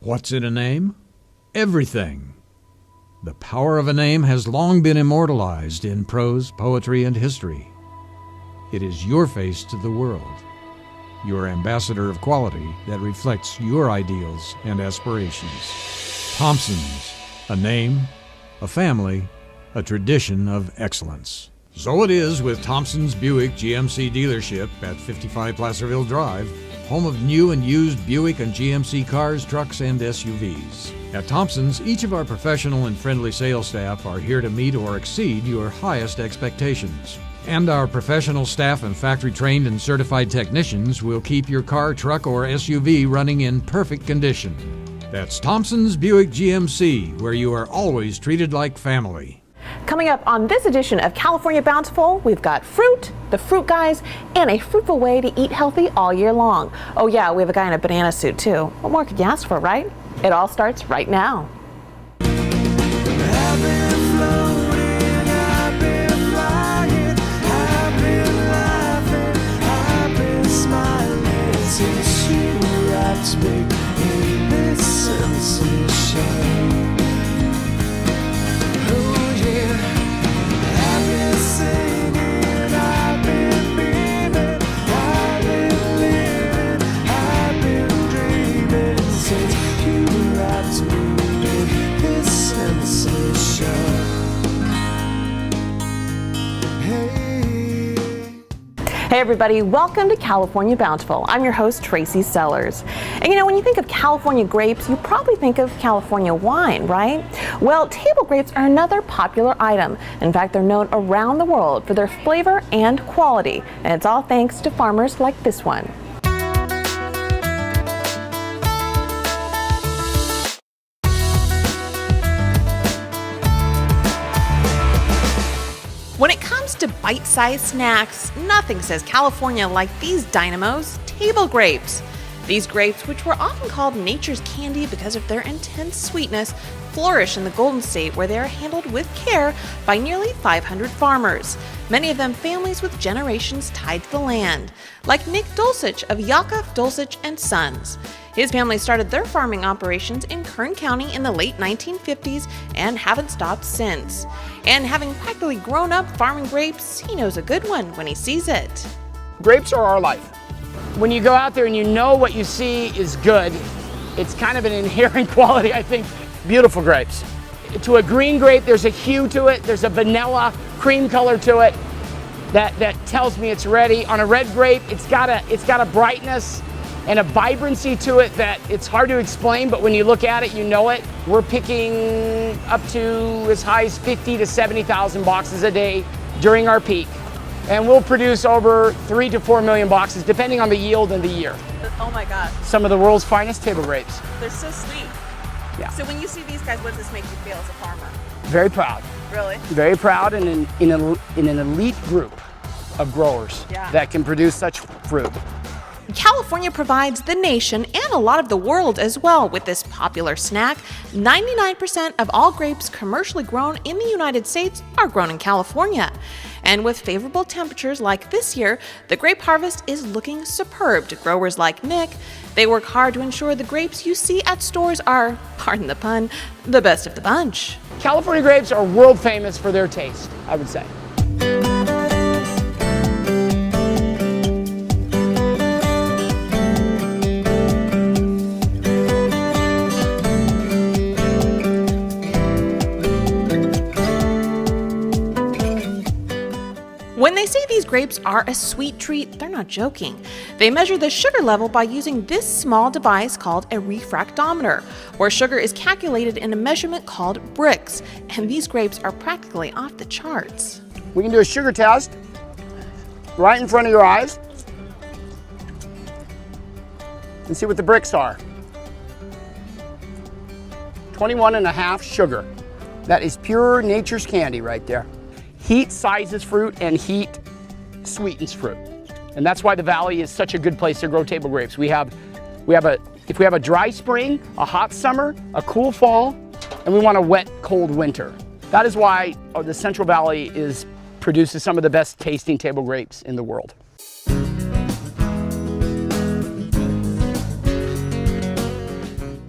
What's in a name? Everything. The power of a name has long been immortalized in prose, poetry, and history. It is your face to the world, your ambassador of quality that reflects your ideals and aspirations. Thompson's, a name, a family, a tradition of excellence. So it is with Thompson's Buick GMC dealership at 55 Placerville Drive, home of new and used Buick and GMC cars, trucks, and SUVs. At Thompson's, each of our professional and friendly sales staff are here to meet or exceed your highest expectations. And our professional staff and factory-trained and certified technicians will keep your car, truck, or SUV running in perfect condition. That's Thompson's Buick GMC, where you are always treated like family. Coming up on this edition of California Bountiful, we've got fruit, the fruit guys, and a fruitful way to eat healthy all year long. Oh yeah, we have a guy in a banana suit too. What more could you ask for, right? It all starts right now. Hey everybody, welcome to California Bountiful. I'm your host, Tracy Sellers. And you know, when you think of California grapes, you probably think of California wine, right? Well, table grapes are another popular item. In fact, they're known around the world for their flavor and quality. And it's all thanks to farmers like this one. When it comes to bite-sized snacks, nothing says California like these dynamos, table grapes. These grapes, which were often called nature's candy because of their intense sweetness, flourish in the Golden State where they are handled with care by nearly 500 farmers, many of them families with generations tied to the land, like Nick Dulcich of Yakov Dulcich and Sons. His family started their farming operations in Kern County in the late 1950s and haven't stopped since. And having practically grown up farming grapes, he knows a good one when he sees it. Grapes are our life. When you go out there and you know what you see is good, it's kind of an inherent quality, I think. Beautiful grapes. To a green grape, there's a hue to it, there's a vanilla cream color to it that tells me it's ready. On a red grape, it's got a brightness and a vibrancy to it that it's hard to explain, but when you look at it, you know it. We're picking up to as high as 50 to 70,000 boxes a day during our peak. And we'll produce over 3 to 4 million boxes, depending on the yield and the year. Oh my God. Some of the world's finest table grapes. They're so sweet. Yeah. So when you see these guys, what does this make you feel as a farmer? Very proud. Really? Very proud and in an elite group of growers that can produce such fruit. California provides the nation and a lot of the world as well with this popular snack. 99% of all grapes commercially grown in the United States are grown in California. And with favorable temperatures like this year, the grape harvest is looking superb to growers like Nick. They work hard to ensure the grapes you see at stores are, pardon the pun, the best of the bunch. California grapes are world famous for their taste, I would say. When they say these grapes are a sweet treat, they're not joking. They measure the sugar level by using this small device called a refractometer, where sugar is calculated in a measurement called Brix, and these grapes are practically off the charts. We can do a sugar test right in front of your eyes and see what the Brix are. 21.5 sugar. That is pure nature's candy right there. Heat sizes fruit and heat sweetens fruit. And that's why the Valley is such a good place to grow table grapes. If we have a dry spring, a hot summer, a cool fall, and we want a wet, cold winter. That is why the Central Valley produces some of the best tasting table grapes in the world.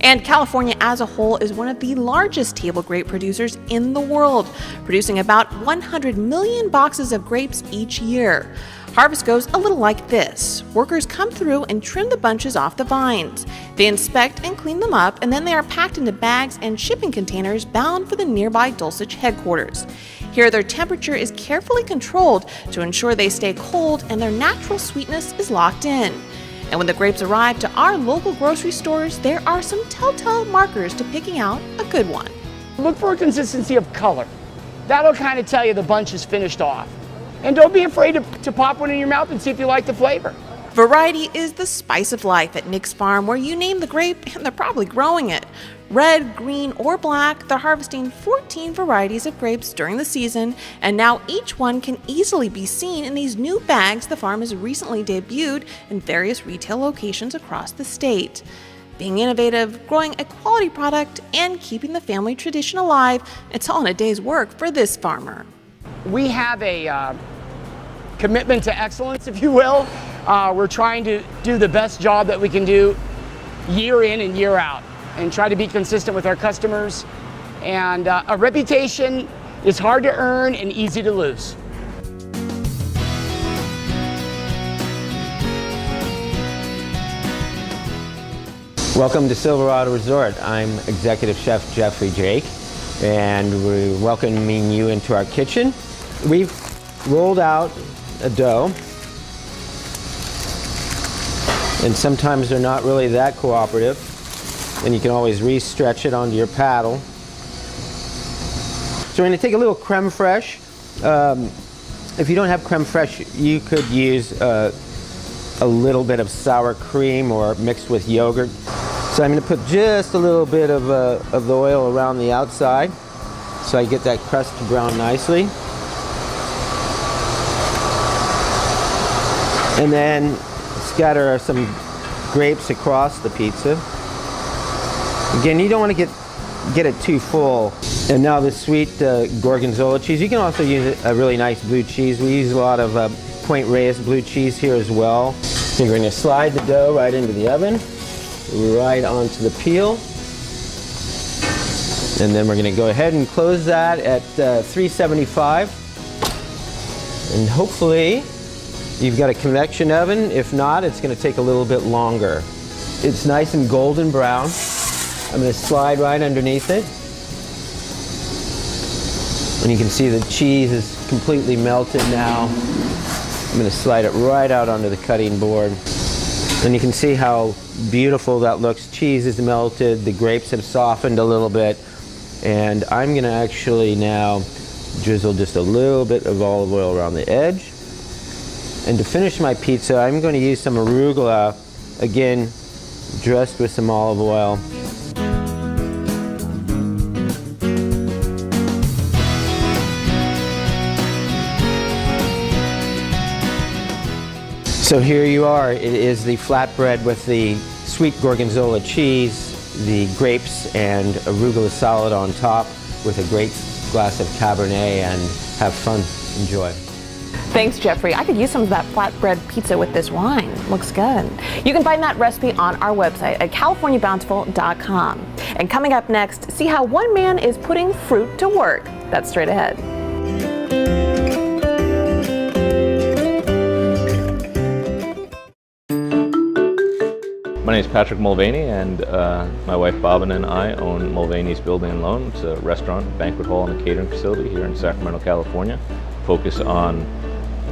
And California as a whole is one of the largest table grape producers in the world, producing about 100 million boxes of grapes each year. Harvest goes a little like this. Workers come through and trim the bunches off the vines. They inspect and clean them up, and then they are packed into bags and shipping containers bound for the nearby Dulcich headquarters. Here, their temperature is carefully controlled to ensure they stay cold and their natural sweetness is locked in. And when the grapes arrive to our local grocery stores, there are some telltale markers to picking out a good one. Look for a consistency of color. That'll kind of tell you the bunch is finished off. And don't be afraid to pop one in your mouth and see if you like the flavor. Variety is the spice of life at Nick's Farm, where you name the grape and they're probably growing it. Red, green, or black, they're harvesting 14 varieties of grapes during the season, and now each one can easily be seen in these new bags the farm has recently debuted in various retail locations across the state. Being innovative, growing a quality product, and keeping the family tradition alive, it's all in a day's work for this farmer. We have a commitment to excellence, if you will. We're trying to do the best job that we can do year in and year out and try to be consistent with our customers. And a reputation is hard to earn and easy to lose. Welcome to Silverado Resort. I'm Executive Chef Jeffrey Jake, and we're welcoming you into our kitchen. We've rolled out a dough, and sometimes they're not really that cooperative, and you can always re-stretch it onto your paddle. So we're going to take a little creme fraiche. If you don't have creme fraiche, you could use a little bit of sour cream or mixed with yogurt. So I'm going to put just a little bit of the oil around the outside so I get that crust to brown nicely. And then scatter some grapes across the pizza. Again, you don't want to get it too full. And now the sweet gorgonzola cheese. You can also use a really nice blue cheese. We use a lot of Point Reyes blue cheese here as well. So you're going to slide the dough right into the oven, right onto the peel. And then we're going to go ahead and close that at 375. And hopefully you've got a convection oven. If not, it's going to take a little bit longer. It's nice and golden brown. I'm going to slide right underneath it. And you can see the cheese is completely melted now. I'm going to slide it right out onto the cutting board. And you can see how beautiful that looks. Cheese is melted, the grapes have softened a little bit. And I'm going to actually now drizzle just a little bit of olive oil around the edge. And to finish my pizza, I'm going to use some arugula, again, dressed with some olive oil. So here you are. It is the flatbread with the sweet gorgonzola cheese, the grapes, and arugula salad on top with a great glass of Cabernet, and have fun. Enjoy. Thanks, Jeffrey. I could use some of that flatbread pizza with this wine. Looks good. You can find that recipe on our website at californiabountiful.com. And coming up next, see how one man is putting fruit to work. That's straight ahead. My name is Patrick Mulvaney, and my wife Bobbin and I own Mulvaney's Building and Loan. It's a restaurant, banquet hall, and a catering facility here in Sacramento, California. Focus on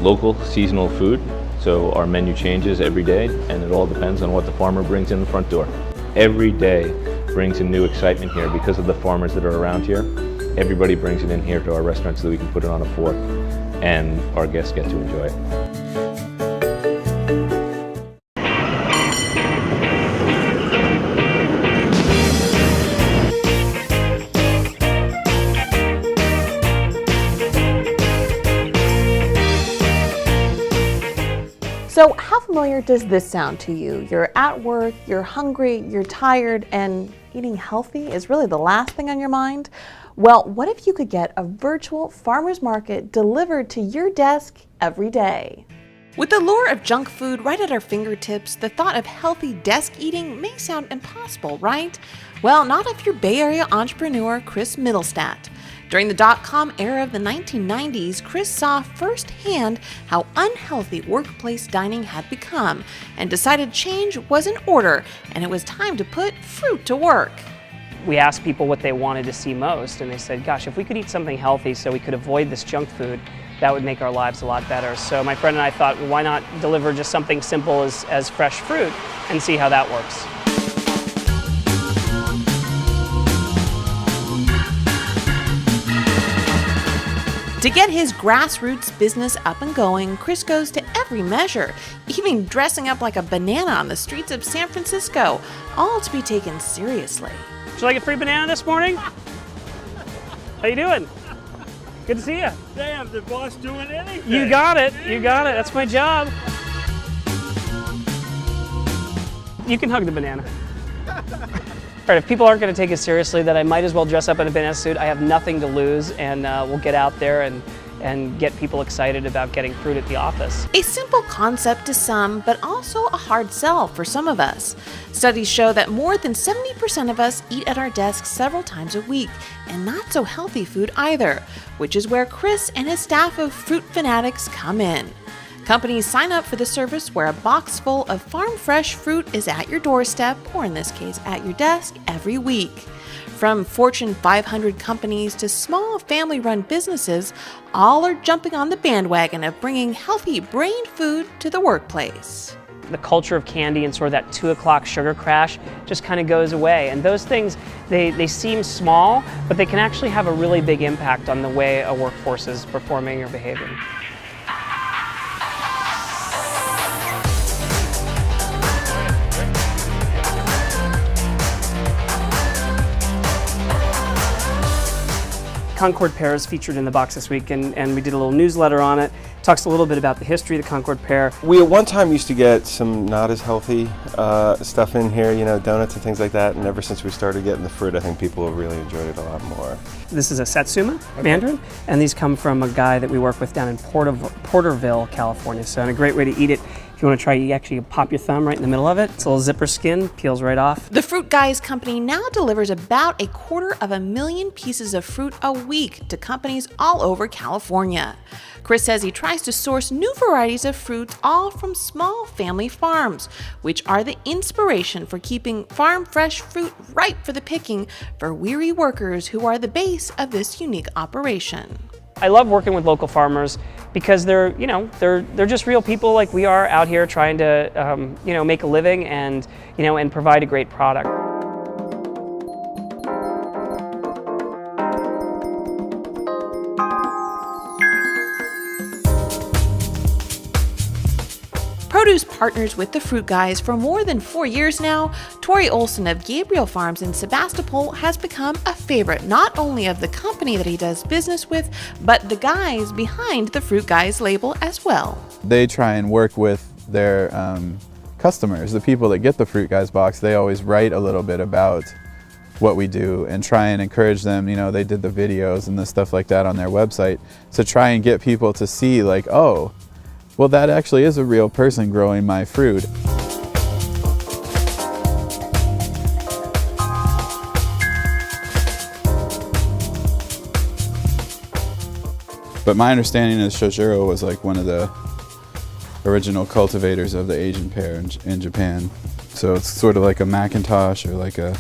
local, seasonal food. So our menu changes every day, and it all depends on what the farmer brings in the front door. Every day brings a new excitement here because of the farmers that are around here. Everybody brings it in here to our restaurant so that we can put it on a fork, and our guests get to enjoy it. So how familiar does this sound to you? You're at work, you're hungry, you're tired, and eating healthy is really the last thing on your mind? Well, what if you could get a virtual farmer's market delivered to your desk every day? With the lure of junk food right at our fingertips, the thought of healthy desk eating may sound impossible, right? Well, not if you're Bay Area entrepreneur Chris Middlestat. During the dot-com era of the 1990s, Chris saw firsthand how unhealthy workplace dining had become and decided change was in order and it was time to put fruit to work. We asked people what they wanted to see most, and they said, gosh, if we could eat something healthy so we could avoid this junk food, that would make our lives a lot better. So my friend and I thought, well, why not deliver just something simple as fresh fruit and see how that works. To get his grassroots business up and going, Chris goes to every measure, even dressing up like a banana on the streets of San Francisco, all to be taken seriously. Would you like a free banana this morning? How you doing? Good to see you. Damn, the boss doing anything. You got it. You got it. That's my job. You can hug the banana. All right, if people aren't going to take it seriously, then I might as well dress up in a banana suit. I have nothing to lose, and we'll get out there and get people excited about getting fruit at the office. A simple concept to some, but also a hard sell for some of us. Studies show that more than 70% of us eat at our desks several times a week, and not so healthy food either, which is where Chris and his staff of fruit fanatics come in. Companies sign up for the service where a box full of farm-fresh fruit is at your doorstep, or in this case, at your desk, every week. From Fortune 500 companies to small family-run businesses, all are jumping on the bandwagon of bringing healthy brain food to the workplace. The culture of candy and sort of that 2 o'clock sugar crash just kind of goes away. And those things, they seem small, but they can actually have a really big impact on the way a workforce is performing or behaving. Concord pear is featured in the box this week, and we did a little newsletter on it. Talks a little bit about the history of the Concord pear. We at one time used to get some not as healthy stuff in here, you know, donuts and things like that, and ever since we started getting the fruit, I think people have really enjoyed it a lot more. This is a Satsuma mandarin, and these come from a guy that we work with down in Porterville, California. So, and a great way to eat it. If you want to try, you actually pop your thumb right in the middle of it. It's a little zipper skin, peels right off. The Fruit Guys company now delivers about 250,000 pieces of fruit a week to companies all over California. Chris says he tries to source new varieties of fruits, all from small family farms, which are the inspiration for keeping farm-fresh fruit ripe for the picking for weary workers who are the base of this unique operation. I love working with local farmers because they're just real people like we are out here trying to, make a living and provide a great product. Produce partners with the Fruit Guys for more than 4 years now. Tori Olson of Gabriel Farms in Sebastopol has become a favorite not only of the company that he does business with, but the guys behind the Fruit Guys label as well. They try and work with their customers, the people that get the Fruit Guys box. They always write a little bit about what we do and try and encourage them. You know, they did the videos and the stuff like that on their website to try and get people to see like, oh, well, that actually is a real person growing my fruit. But my understanding is Shojuro was like one of the original cultivators of the Asian pear in Japan. So it's sort of like a Macintosh or like a,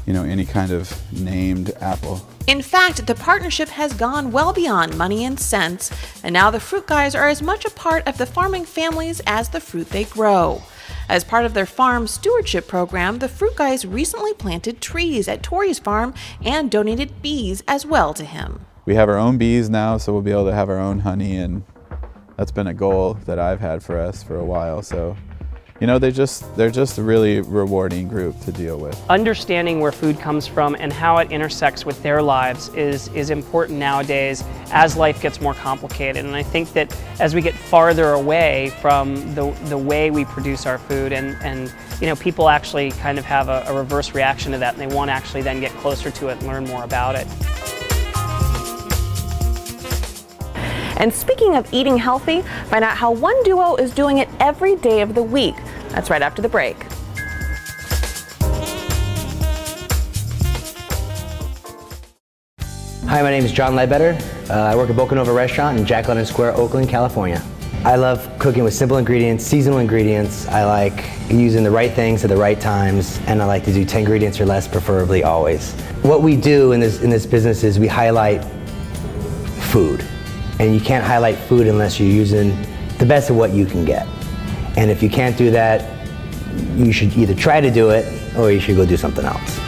any kind of named apple. In fact, the partnership has gone well beyond money and cents, and now the Fruit Guys are as much a part of the farming families as the fruit they grow. As part of their farm stewardship program, the Fruit Guys recently planted trees at Tori's farm and donated bees as well to him. We have our own bees now, so we'll be able to have our own honey, and that's been a goal that I've had for us for a while. So, they're just a really rewarding group to deal with. Understanding where food comes from and how it intersects with their lives is important nowadays as life gets more complicated. And I think that as we get farther away from the way we produce our food and people actually kind of have a reverse reaction to that, and they want to actually then get closer to it and learn more about it. And speaking of eating healthy, find out how one duo is doing it every day of the week. That's right after the break. Hi, my name is John Ledbetter. I work at Boca Nova Restaurant in Jack London Square, Oakland, California. I love cooking with simple ingredients, seasonal ingredients. I like using the right things at the right times, and I like to do 10 ingredients or less, preferably always. What we do in this business is we highlight food. And you can't highlight food unless you're using the best of what you can get. And if you can't do that, you should either try to do it or you should go do something else.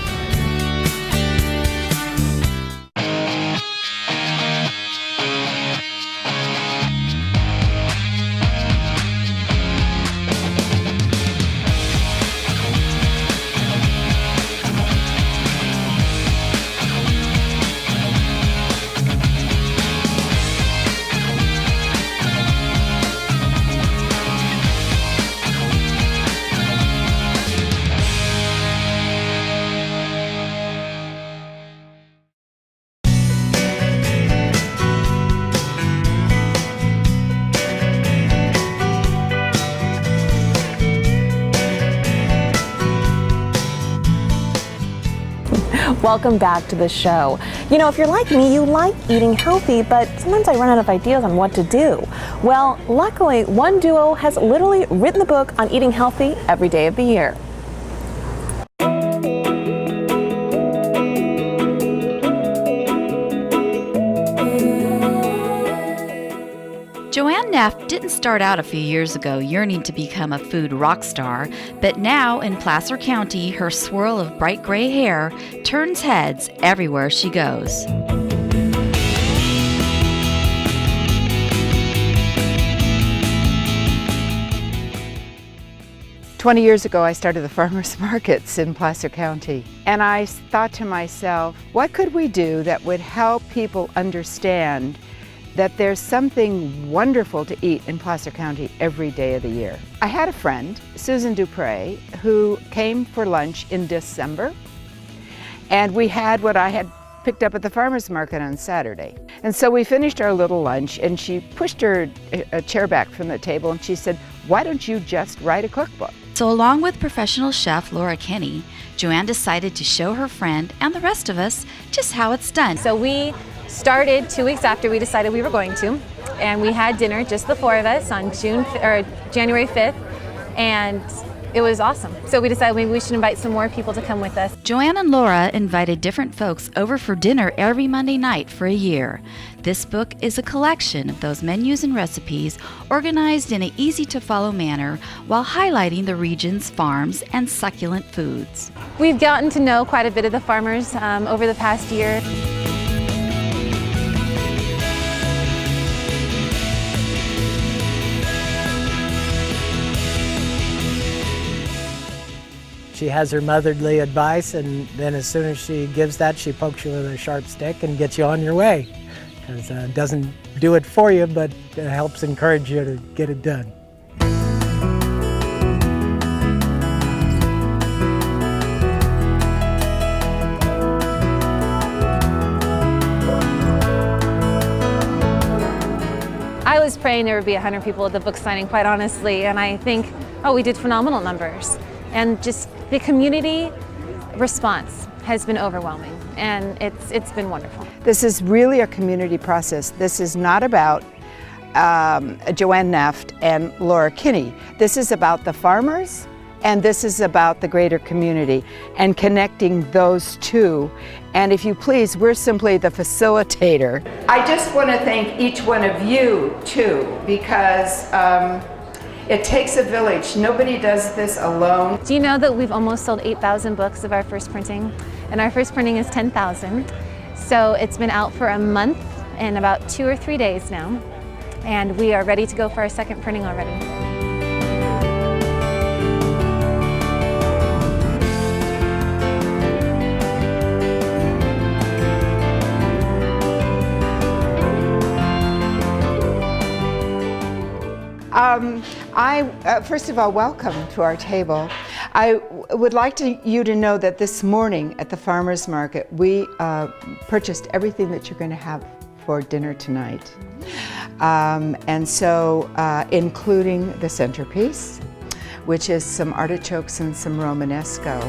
Welcome back to the show. You know, if you're like me, you like eating healthy, but sometimes I run out of ideas on what to do. Well, luckily, one duo has literally written the book on eating healthy every day of the year. Joanne Neff didn't start out a few years ago yearning to become a food rock star, but now in Placer County, her swirl of bright gray hair turns heads everywhere she goes. "20 years ago, I started the farmers markets in Placer County, and I thought to myself, what could we do that would help people understand that there's something wonderful to eat in Placer County every day of the year. I had a friend, Susan Dupre, who came for lunch in December, and we had what I had picked up at the farmer's market on Saturday. And so we finished our little lunch, and she pushed a chair back from the table, and she said, "Why don't you just write a cookbook?" So along with professional chef Laura Kinney, Joanne decided to show her friend and the rest of us just how it's done. So we started 2 weeks after we decided we were going to, and we had dinner, just the four of us, on January 5th, and it was awesome. So we decided maybe we should invite some more people to come with us. Joanne and Laura invited different folks over for dinner every Monday night for a year. This book is a collection of those menus and recipes organized in an easy-to-follow manner while highlighting the region's farms and succulent foods. We've gotten to know quite a bit of the farmers over the past year. She has her motherly advice, and then as soon as she gives that, she pokes you with a sharp stick and gets you on your way. Because it doesn't do it for you, but it helps encourage you to get it done. I was praying there would be 100 people at the book signing, quite honestly, and I think, we did phenomenal numbers. And just the community response has been overwhelming, and it's been wonderful. This is really a community process. This is not about Joanne Neff and Laura Kinney. This is about the farmers, and this is about the greater community and connecting those two. And if you please, we're simply the facilitator. I just want to thank each one of you too, because it takes a village. Nobody does this alone. Do you know that we've almost sold 8,000 books of our first printing? And our first printing is 10,000. So it's been out for a month and about 2 or 3 days now. And we are ready to go for our second printing already. First of all, welcome to our table. I would like you to know that this morning at the farmers market, we purchased everything that you're going to have for dinner tonight. And so including the centerpiece, which is some artichokes and some Romanesco.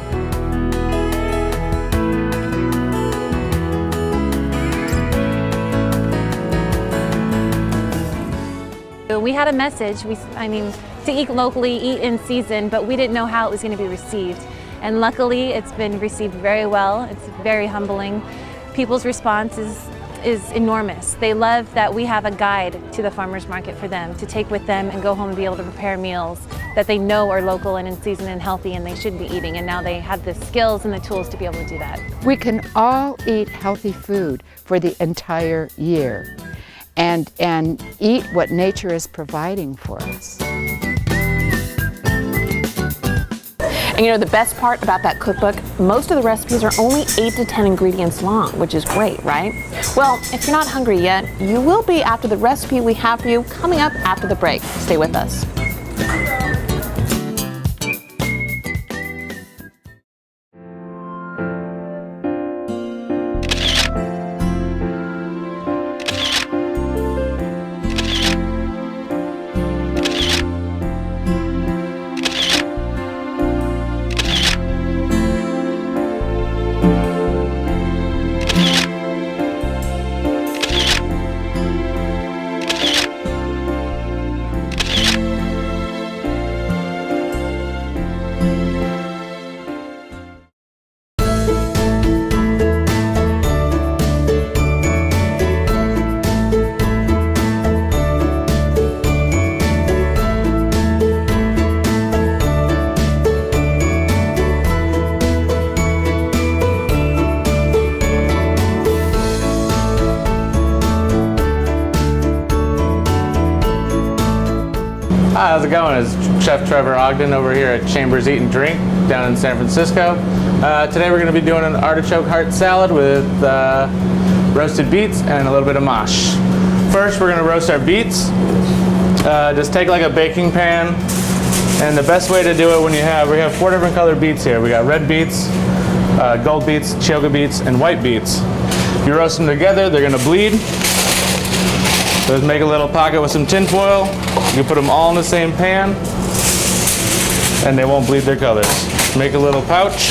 We had a message, to eat locally, eat in season, but we didn't know how it was going to be received. And luckily, it's been received very well. It's very humbling. People's response is enormous. They love that we have a guide to the farmers market for them to take with them and go home and be able to prepare meals that they know are local and in season and healthy and they should be eating. And now they have the skills and the tools to be able to do that. We can all eat healthy food for the entire year and eat what nature is providing for us. And you know, the best part about that cookbook, most of the recipes are only 8 to 10 ingredients long, which is great, right? Well, if you're not hungry yet, you will be after the recipe we have for you coming up after the break. Stay with us. Hi, how's it going? It's Chef Trevor Ogden over here at Chambers Eat and Drink down in San Francisco. Today we're going to be doing an artichoke heart salad with roasted beets and a little bit of mash. First we're going to roast our beets. Just take like a baking pan, and the best way to do it we have 4 different colored beets here. We got red beets, gold beets, choga beets, and white beets. If you roast them together, they're going to bleed. So just make a little pocket with some tin foil. You can put them all in the same pan and they won't bleed their colors. Make a little pouch.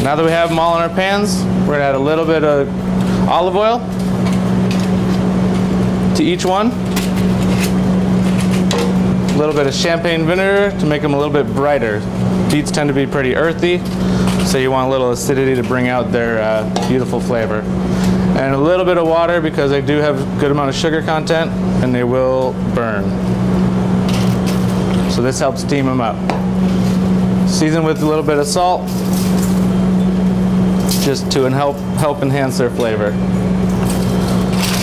Now that we have them all in our pans, we're gonna add a little bit of olive oil to each one. A little bit of champagne vinegar to make them a little bit brighter. Beets tend to be pretty earthy, so you want a little acidity to bring out their beautiful flavor. And a little bit of water because they do have a good amount of sugar content and they will burn. So this helps steam them up. Season with a little bit of salt just to help enhance their flavor.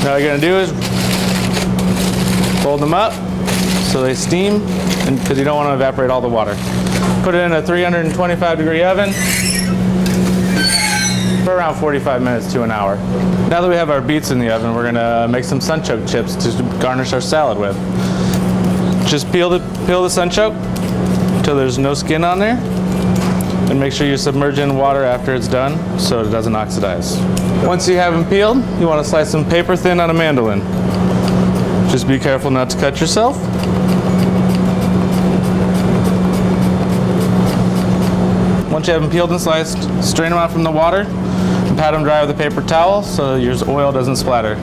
Now what you're going to do is fold them up so they steam, because you don't want to evaporate all the water. Put it in a 325-degree oven for around 45 minutes to an hour. Now that we have our beets in the oven, we're going to make some sunchoke chips to garnish our salad with. Just peel the sunchoke until there's no skin on there, and make sure you submerge in water after it's done so it doesn't oxidize. Once you have them peeled, you want to slice them paper thin on a mandolin. Just be careful not to cut yourself. Once you have them peeled and sliced, strain them out from the water and pat them dry with a paper towel so your oil doesn't splatter.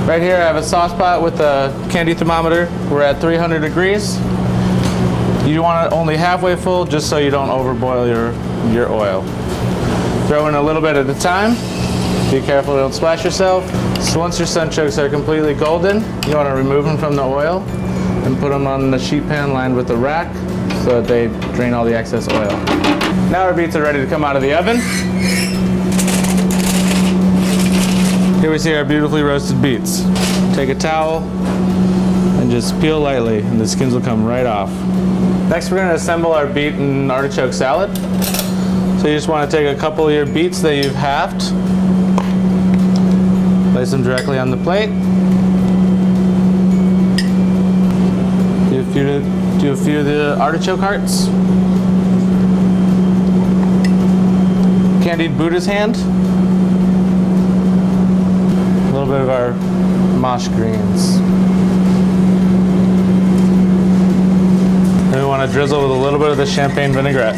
Right here I have a sauce pot with a candy thermometer. We're at 300 degrees. You want it only halfway full just so you don't overboil your oil. Throw in a little bit at a time. Be careful you don't splash yourself. So once your sunchokes are completely golden, you want to remove them from the oil and put them on the sheet pan lined with a rack so that they drain all the excess oil. Now our beets are ready to come out of the oven. Here we see our beautifully roasted beets. Take a towel and just peel lightly and the skins will come right off. Next we're going to assemble our beet and artichoke salad. So you just want to take a couple of your beets that you've halved, place them directly on the plate. Do a few of the artichoke hearts. candied Buddha's hand. A little bit of our mosh greens. And we want to drizzle with a little bit of the champagne vinaigrette.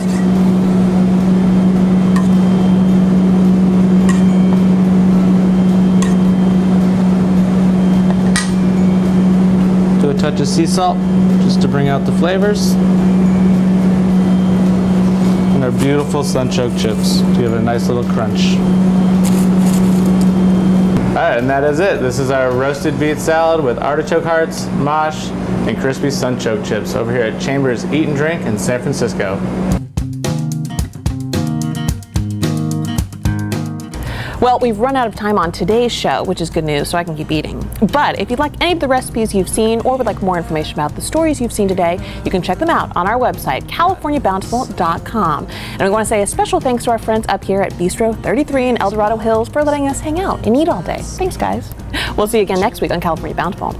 Do a touch of sea salt just to bring out the flavors. And our beautiful sunchoke chips to give it a nice little crunch. Alright, and that is it. This is our roasted beet salad with artichoke hearts, mosh, and crispy sunchoke chips over here at Chambers Eat and Drink in San Francisco. Well, we've run out of time on today's show, which is good news, so I can keep eating. But if you'd like any of the recipes you've seen or would like more information about the stories you've seen today, you can check them out on our website, CaliforniaBountiful.com. And we want to say a special thanks to our friends up here at Bistro 33 in El Dorado Hills for letting us hang out and eat all day. Thanks, guys. We'll see you again next week on California Bountiful.